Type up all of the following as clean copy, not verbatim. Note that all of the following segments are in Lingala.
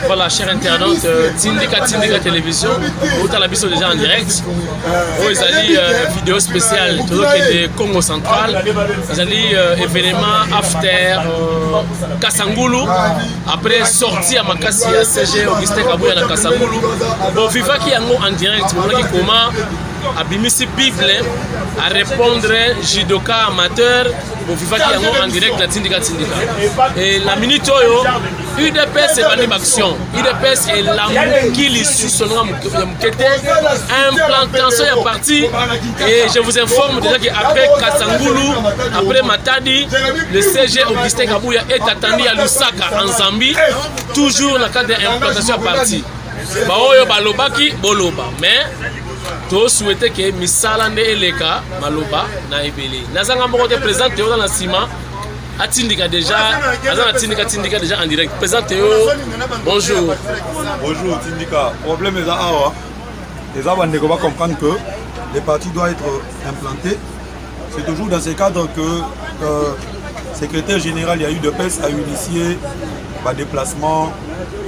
Voilà, chers internautes, Tindika Télévision, vous avez la déjà en direct. Vous avez une vidéo spéciale de Congo Central. Vous avez événement after Kasangulu. Après sortie à Makassi à CG Augustin Kabouya na Kasangulu. Bon, Viva qui est en direct, comment Abimisi Bible à répondre judoka amateur. Bon, Viva qui est en direct la Tindika. Et la minute UDPS est en action. UDPS est la qui l'issue son nom implantation est parti. Et je vous informe déjà qu'après Kasangulu, après Matadi, le CG Augustin Kabouya est attendu à Lusaka en Zambie. Toujours dans le cadre d'implantation à parti. Baoyo balobaki boloba. Mais to souhaité que Misalande Eleka Maloba na ebele. Nazanga moko te présente dans la ciment. Atindika déjà, Tindika déjà en direct. Présentez-vous. Bonjour. Bonjour Tindika. Problème est à les avants ne vont comprendre que les partis doivent être implantés. C'est toujours dans ce cadre que le secrétaire général UDPS a initié un déplacement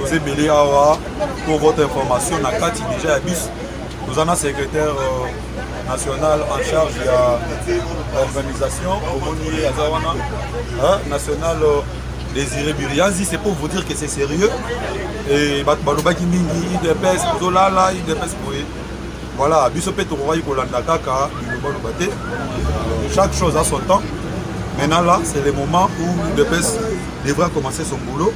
aux Ebélé Awa pour votre information. Nakati déjà à bus. Nous avons un secrétaire national en charge de l'organisation national Désiré Burianzi. C'est pour vous dire que c'est sérieux. Et Balobaki Mingi, IDPS, Zolala, IDPS, voilà, Bisopé Torovaï Kolandakaka, chaque chose a son temps. Maintenant là, c'est le moment où l'IDPS devra commencer son boulot.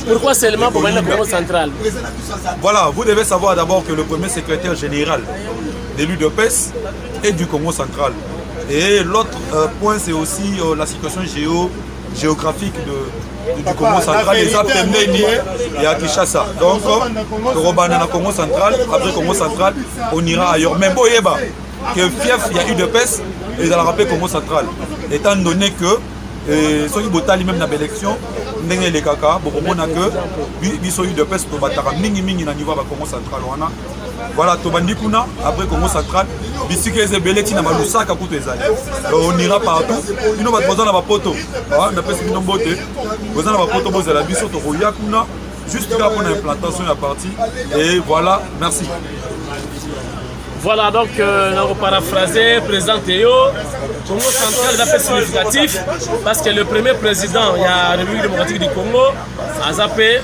Pourquoi seulement pour le Congo central? Voilà, vous devez savoir d'abord que le premier secrétaire général de l'UDPS est du Congo central. Et l'autre point, c'est aussi la situation géographique du Congo central, les Aptemneni et à Kinshasa. Donc, le Congo central, après le Congo central, on ira ailleurs. Même Boyeba, que fief, il y a UDPS. Et ils ont rappelé Congo central. Étant donné que ceux qui votent même dans l'élection, n'engagent les caca, beaucoup de que ils sont eu de peste pour battre mingi na niveau de Congo central. Voilà, Tobandi Kuna après Congo central, bisiki les beleti na malusaka kuto ezali. On ira partout. Ils n'ont pas besoin d'avoir poto. On a presque une beauté. Besoin d'avoir poto pour la biso to roya kuna. Juste là pour l'implantation la partie. Et voilà, merci. Voilà donc, on va paraphraser, présenter Congo central est significatif parce que le premier président, il y a la République démocratique du Congo, a zappé,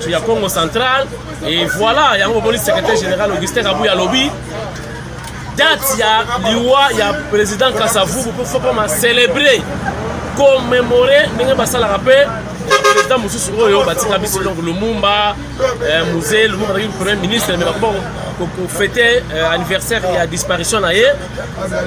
il y a Congo central, et voilà, il y a un secrétaire général Augustin Kabouya Lobby. Date, il y a l'IWA, il y a le président Kassavou, il faut célébrer, commémorer, il y a le président Moussou donc Lumumba, Musée, Lumumba, le premier ministre, mais pour fêter l'anniversaire et la disparition,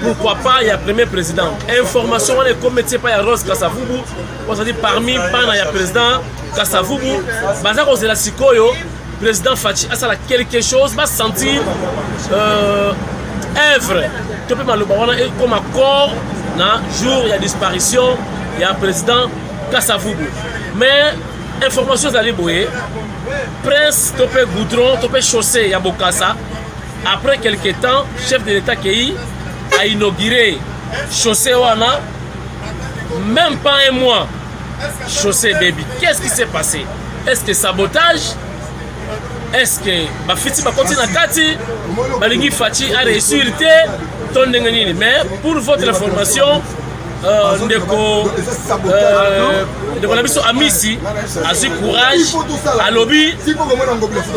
pourquoi pas, il y a le premier président. Information, on est comme métier, pas il y a Rose Kassavoubou, on s'est dit parmi, il y a le président Kassavoubou, Bazar la Sikoyo, le président Fachi, ça a quelque chose, va sentir œuvre, tu peux comme accord, jour, il y a disparition, il y a le président Kassavoubou. Mais information d'aller bouer, Prince topé goudron, topé chaussée à Bokassa. Après quelques temps, chef de l'État qui a inauguré chaussée Wana, même pas un mois, chaussée baby. Qu'est-ce qui s'est passé? Est-ce que sabotage? Est-ce que Bafiti va continuer à Kati? Balingi Fati a réussi mais pour votre information, ndeko nabiso Amisi a su courage à lobby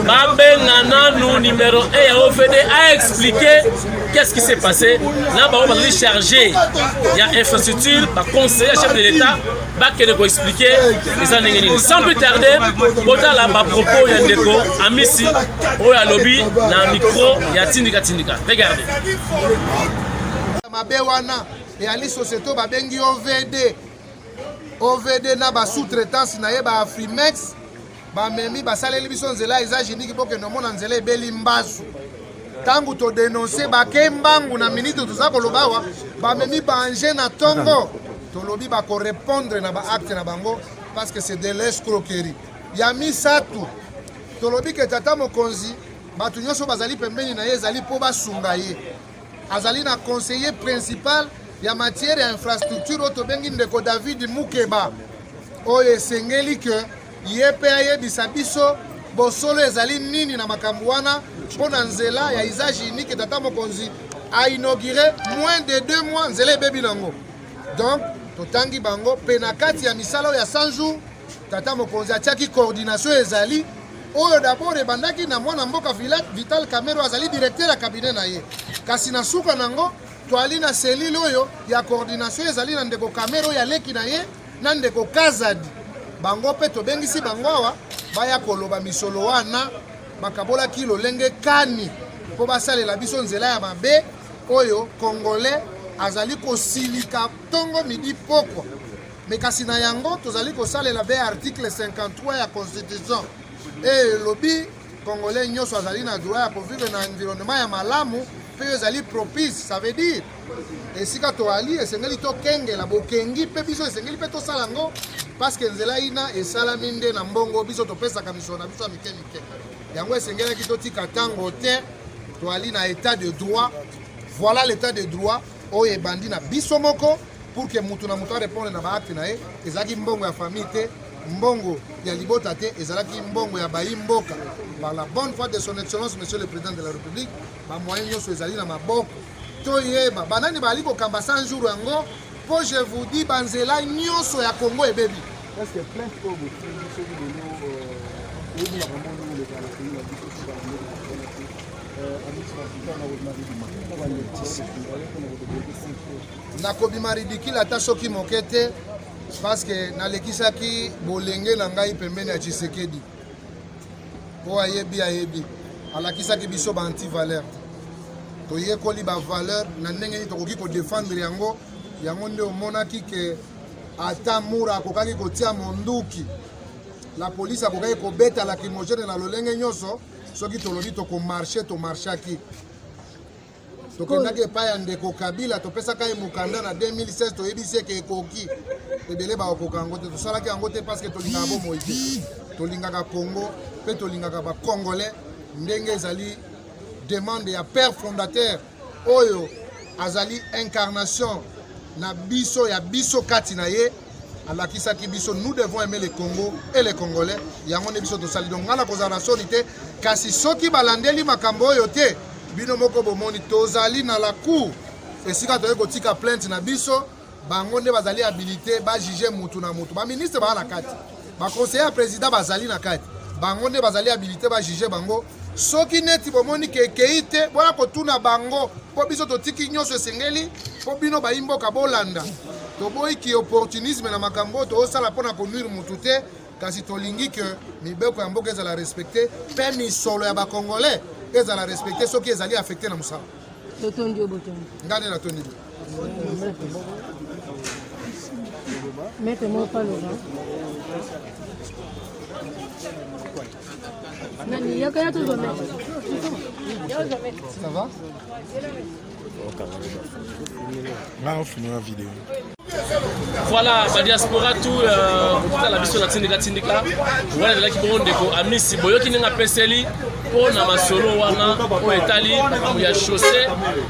Babengana nous numéro 1 à OVD a expliqué qu'est-ce qui s'est passé là on va charger il y a infrastructure par conseiller chef de l'État qui va expliquer sans plus tarder bota là bas propos ya ndeko Amisi au à lobby na micro ya Tindika regardez et à la société babengi OVD na ba sous-traitance na ye ba Afrimex ba memi ba saleli biso nzela ezagini ki boke no mona nzela ebeli mbasu tangu to dénoncer ba kembangu na minute to za kolobawa ba memi ba anje na tongo to lobi ba ko répondre na ba acte na bango parce que c'est de l'escroquerie ya misatu to lobi ke tata mokonzi batu nyonso bazali pembeni na ye ezali po basunga ye azali na conseiller principal ya matière ya infrastructure oyo tobengi ndeko David Mukeba oyo esengeli ke ye mpe ayebisa biso bosolo ezali nini na makambo wana mpona nzela ya usage unique tata mokonzi a inauguré moins de 2 mois nzela ebebi nango. Donc totangi bango mpe na kati ya misala oyo ya 100 jours tata mokonzi atiaki coordination ezali oyo d'abord ebandaki na mwana mboka Vital Kamerhe azali directeur ya cabinet na ye, kasi na suka nango toali na selile oyo ya coordination ezali na ndeko Kamerhe oyo aleki na ye na ndeko Kazadi. Bango mpe tobengisi bango awa baya koloba misolo wana bakabolaki lolenge kani mpo basalela biso nzela ya mabe oyo congolais azali kosilika ntongo midi pokwa. Me kasi na yango tozali kosalela be article 53 ya constitution elobi congolais nyonso azali na droit ya kovivre na environnement ya malamu mpe oyo ezali propice. Ça veut dire esika toali esengeli tokengela bokengi mpe biso esengeli mpe tosala yango parce que nzela ina esalami nde na mbongo biso topesaka misolo na biso ya mike mike. Yango esengelaki totika ntango te toali na état de droit. Voilà l'état de droit oyo ebandi na biso moko pour que mutu na mutu arépondre na baacte na ye ezalaki mbongo ya famille te, mbongo ya libota te, ezalaki mbongo ya bayi mboka. Par la bonne foi de son excellence monsieur le président de la république bamoyen nyonso ezali na maboko toyeba banani bali kokamba 100 jours yango mpo je vous dis banzela nyonso ya Congo ebebi. nakobima ridicule ata soki moke te parce que nalekisaki bolenge na ngai pembeni ya Tshisekedi po ayebi alakisaki biso ba anti-valeur toyekoli ba valeur na ndenge nini tokoki kodefendre yango nde omonaki ke ata mura akokaki kotia monduki la police akokaki kobeta lacrymogène na lolenge nyonso soki tolobi tokomarche tomarchaki tokendaki epai ya ndeko Kabila topesaka ye mokanda na 2016 toyebisi eke ekoki ebele bakokoka yango te tosalaki yango te parce que tolingaka bomoi te tolingaka Congo mpe tolingaka bacongolais ndenge ezali demande ya père fondateur oyo azali incarnation na biso ya biso kati na ye alakisaki biso nous devons aimer le Congo et les Congolais yango nde biso tosali donc ngana kozala na soni te kasi soki balandeli makambo oyo te bino moko bomoni tozali na la cour esika toye kotika plainte na biso bango nde bazali habilité bajuge mutu na mutu baministre baa na kati baconseiller ya président bazali na kati bango nde bazali habilité bajuge bango soki neti bomoni kekei te bona kotuna bango mpo biso totiki nyonso esengeli mpo bino bayimboka bolanda toboyiki opportunisme na makambo toosala mpona konuire mutu te kasi tolingi ke mibeko ya mboka ezala respecte mpe misolo ya bacongolais ezala respecte soki ezali affecté na mosala ngane na tondi ça va? Voilà, la diaspora tout la biso na tindika wana ezalaki bongo ndeko Amisi boyoki ndenge apeseli mpo na masolo wana oyo etali makambo ya chaussée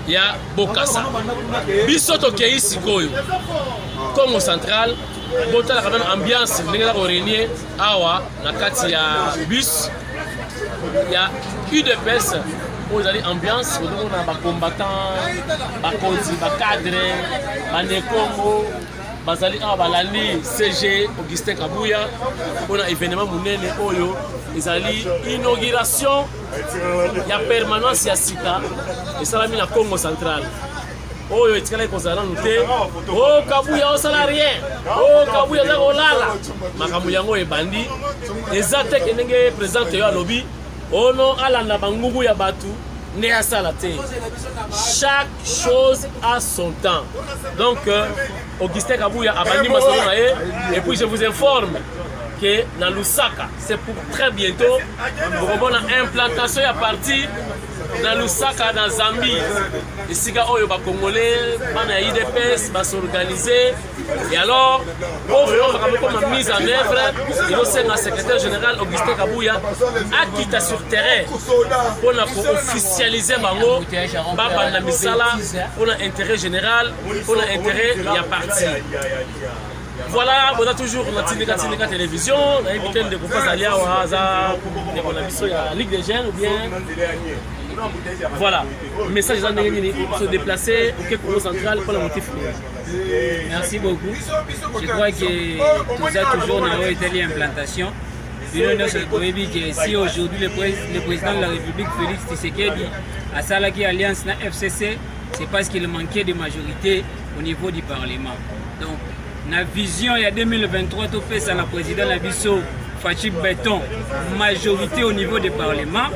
ya Bokassa. Biso tokei sikoyo Congo Central botalaka nano ambiance ndenge eza korenie awa na kati ya bus ya UDPS oyo ezali ambiance ozomona bacombattant bakonzi bacadre banekongo bazali awa balandi CG Augustin Kabuya mpona événement monene oyo ezali inauguration ya permanence ya sika esalami na Congo Central oyo etikala ekozala nanu te o Kabuya osala rien o Kabuya eza kolala makambo yango ebandi eza te ndenge présidente yo alobi ono alanda bangungu ya batu ne asala te. Chaque chose a son temps. Donc Augustin Kabuya a bandi masolo na ye et puis je vous informe que dans Lusaka c'est pour très bientôt pour une implantation à partir na Lusaka na Zambie esika oyo ba congolais bana IDPS ba s'organiser et alors pour la mise en œuvre il faut un secrétaire général Augustin Kabuya a quitté sur terrain pour officialiser bango baba na misala pour l'intérêt général pour l'intérêt il y a parti. Voilà, on a toujours la Tindika télévision, on a évité de couper à l'IA au hasard, on a vu la Ligue des jeunes ou bien. Voilà, le message est se déplacer au Congo central pour le motif. Merci beaucoup. Je crois que tout ça toujours dans une implantation. Si aujourd'hui le président de la République, Félix Tshisekedi, a salaki alliance na FCC, c'est parce qu'il manquait de majorité au niveau du Parlement. Donc, la vision il y a 2023, tout fait ça, le président Nabiso Fachib Béton, majorité au niveau du Parlement,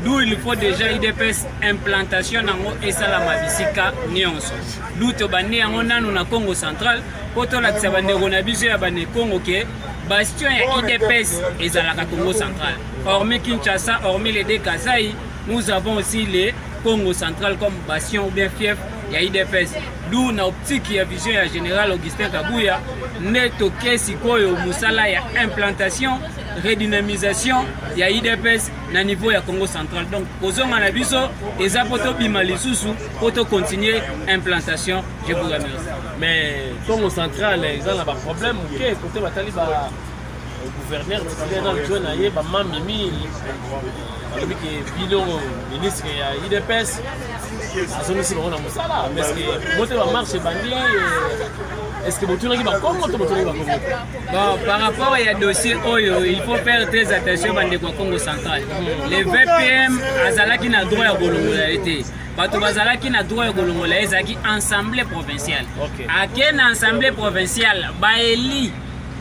d'où il faut déjà IDPS implantation et ça la mabisika nyonso. D'où tu banné en on a Congo central, pour toi la tsabande Ronabiso ya banné Congo ke bastion ya IDPS et ça la Congo central. Hormis Kinshasa, hormis les deux Kasaï, nous avons aussi les Congo central comme bastion ou bien fief ya IDPS. D'où na optique ya vision ya général Augustin Kabuya neto kesi koyo musala ya implantation redynamisation ya IDPS na niveau ya Congo central. Donc kozonga na biso eza poto bima lisusu poto continuer implantation. Je vous remercie. Mais Congo central ils ont un problème que côté batali ba gouverneur titulaire dans le jeune aye ba mamimi avec bino ministre ya IDPS azoni si on a musala mais est-ce que moto va marcher bandi est-ce que botu na ba Congo to botu na ba Congo bon par rapport à dossier oyo il faut faire très attention bande kwa Congo central les VPM azalaki na droit ya kolongola été bato bazalaki na droit ya kolongola ezaki assemblée provinciale akena assemblée provinciale baeli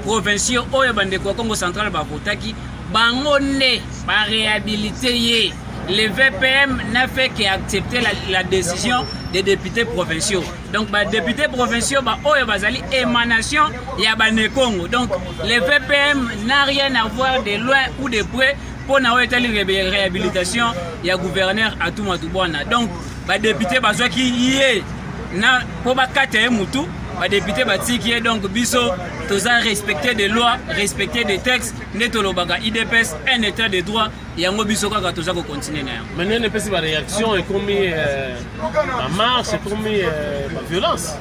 provinciaux oyo bande kwa Congo central ba votaki bango ne ba réhabiliter les VPM n'a fait qu'accepter la décision des députés provinciaux. Donc, les députés provinciaux, bazali émanation, il y a Bane Congo. Donc, les VPM n'a rien à voir de loin ou de près pour la réhabilitation. Il y a gouverneur à tout Matubouana. Donc, les députés qui y est, pour les députés qui est donc biso, tous à respecter des lois, respecter des textes, netolobaga IDPS, un état de droit, et un biso ka tous à continuer. Maintenant, ne peut pas réaction et comme la marche, et comme la violence.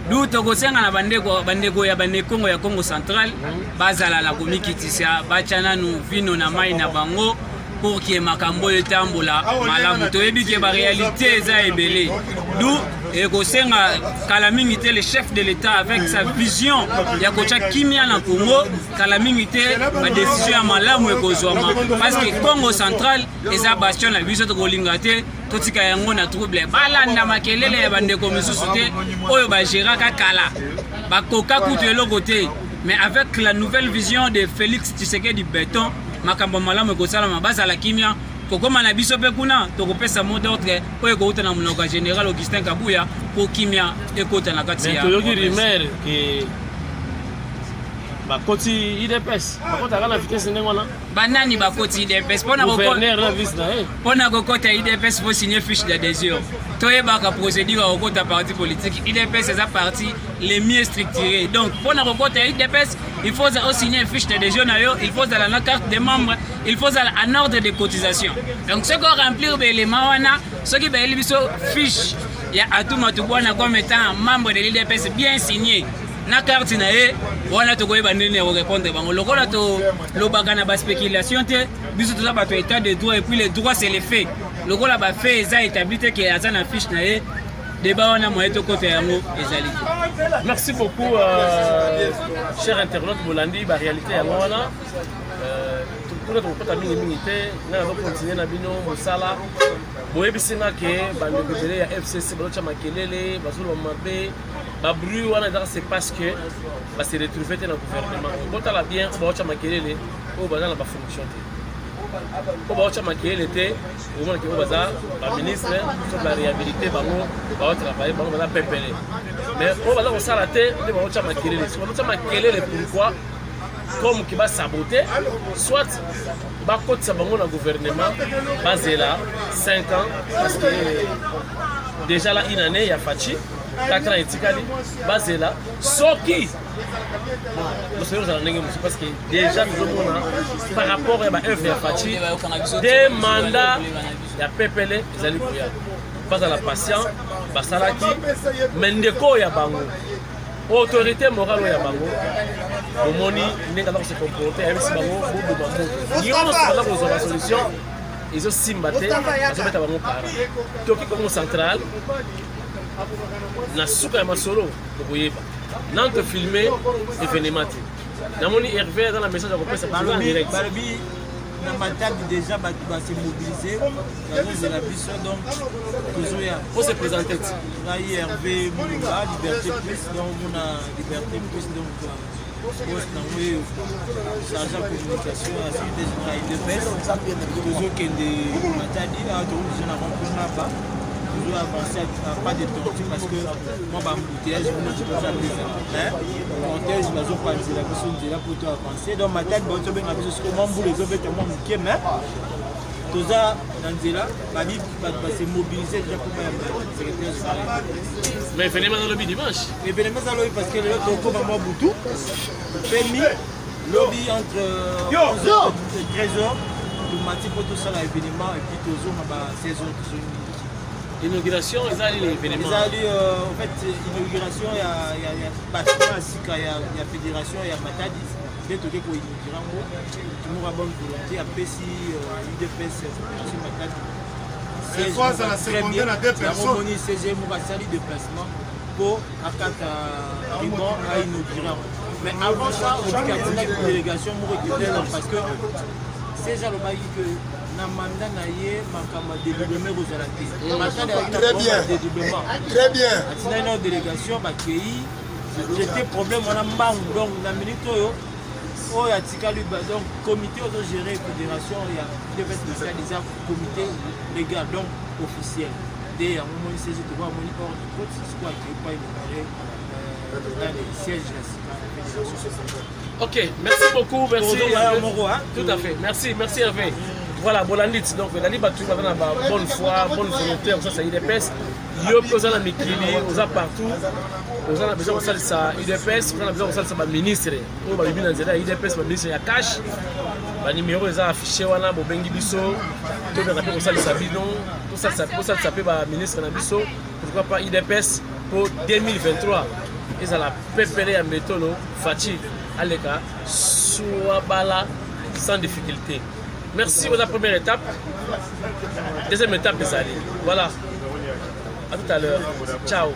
Nous tokosenga na bandeko ya Congo ya Congo central, bazala la komikitisa, bachana nu vino na mai na bango. Pour qu'il y ait makambo et tambola, malamu toyebi que la réalité est ébélée. D'où Ekosenga Kalaming était le chef de l'État avec sa vision. Il y a Kocha Kimia na Congo, Kalaming était la décision à malamu et Kozouama. Parce que Congo central, et sa bastion la vision de Rolingate, Totika Yango na trouble. Balanda makelele bande komisu soute, Oyo Bajira Kakala, Bakoka Koutelo côté. Mais avec la nouvelle vision de Félix Tshisekedi Béton, makambo malamu ekosala mabasa la kimia kokoma na biso pe kuna tokopesa mot d'ordre oyo ekouta na monoko général Augustin Kabuya po kimia ekota na kati ya toyoki rumeur ke bakoti IDPS bakota kana vitesse ndenge wana banani bakoti IDPS pona kokota IDPS faut signer fiche d'adhésion toyebaka procédure okota parti politique IDPS c'est un parti les mieux structurés donc pona kokota IDPS il faut signer une fiche d'adhésion il faut aller la carte des membres il faut aller en ordre de cotisation donc ce qu'on remplir l'élément wana ce qui ba biso fiche ya Atuma Tubwana comme étant membre de l'IDPS bien signé na carte na ye wana tokoyeba ndeni ya répondre bango lokola to lobaka na ba spéculation te biso toza bato état de droit et puis les droits c'est les faits lokola ba fait eza établi te que aza na fiche na ye débat wana moyen to côté yango ezali. Merci beaucoup cher internaute Bolandi ba réalité yango wana tukuna tokota mingi te na continuer na bino mosala boyebisinga ke bande kotele ya FCC balocha makelele bazolo mabe ba bruit wana c'est parce que ba se retrouver dans le gouvernement bota la bien baocha makelele o bazala ba fonction te o baocha makelele te o mona ke o baza ba ministre sur la réhabilité bango ba travailler bango baza pepele mais o baza ko sala te de baocha makelele so baocha makelele pourquoi comme qui va saboter, soit bakotisa bango na gouvernement bazela 5 ans parce que déjà là une année il y a Fachi 4 ans etikali bazela soki nous sommes dans la parce que déjà nous avons par rapport à œuvre ya Fachi des mandats ya PPL ezali kuya pas à la patience basalaki mendeko ya bango autorité morale ya bango omoni ndenge na se comporter avec si bango bobo bango nyonso na ko za solution izo simba te azo beta bango para toki Congo central na suka ya masolo koyeba nanto filmer événement te namoni Hervé dans la message à représa en direct na matadi déjà va se mobiliser dans la vision donc pour se présenter là Hervé Moulumba liberté plus donc on a liberté plus donc poste dans le chargé de communication à cité générale de presse toujours que des matadi là donc je n'en comprends pas toujours avancer pas de temps parce que moi bah embouteillage je ne sais pas hein montage je vais pas dire la question de là pour toi avancer donc ma tête bon tu bien parce que moi boule les autres moi qui mais tout ça dans là va se mobiliser déjà pour secrétaire général mais venez dans le lobby dimanche et venez dans le lobby parce que le donc moi Boutou permis lobby entre 13h le matin pour tout ça l'événement et puis toujours ma saison l'inauguration, ils allaient l'événement. Ils allaient, en fait, l'inauguration, il y a bâtiment, il y a fédération, il y a Matadi. C'est tout ce qu'on inaugure. Tout le monde a bonne volonté. Après, si l'UDPS, c'est Matadi. C'est quoi ça, la secondaire à 2 personnes? La Romoni CG, on va salir déplacement pour à 4 ribons à inaugurer. Mais avant ça, on dit qu'il y a une délégation pour récupérer parce que c'est déjà le bail que. Très bien. Très bien. La délégation va accueillir. J'étais problème on a manque donc la minute oh il y a tikali donc comité auto géré fédération il y a des déjà comité légal donc officiel. Dès un moment il s'agit de voir mon hors de côte c'est quoi qui est pas inauguré dans les sièges de la fédération. Ok, merci beaucoup, merci. Tout à fait, merci Hervé. Voilà, Bolandit, donc Bolandit Batu, bonne foi, bonne volonté, ça c'est IDPS. Yo, vous avez Mikili, vous avez partout. Vous avez besoin de ça, IDPS, vous avez besoin de ça, ministre. Vous avez besoin de ça, IDPS, ministre, il y a cash. Le numéro est affiché, vous avez Bengi Bisso, tout le monde a ça, bidon, tout ça, ça peut être ministre Nabisso. Pourquoi pas IDPS pour 2023. Ils ont la PPL à métolo, Fachi, Aleka, Souabala, sans difficulté. Merci pour la première étape. Deuxième étape, les alliés. Voilà. À tout à l'heure. Ciao.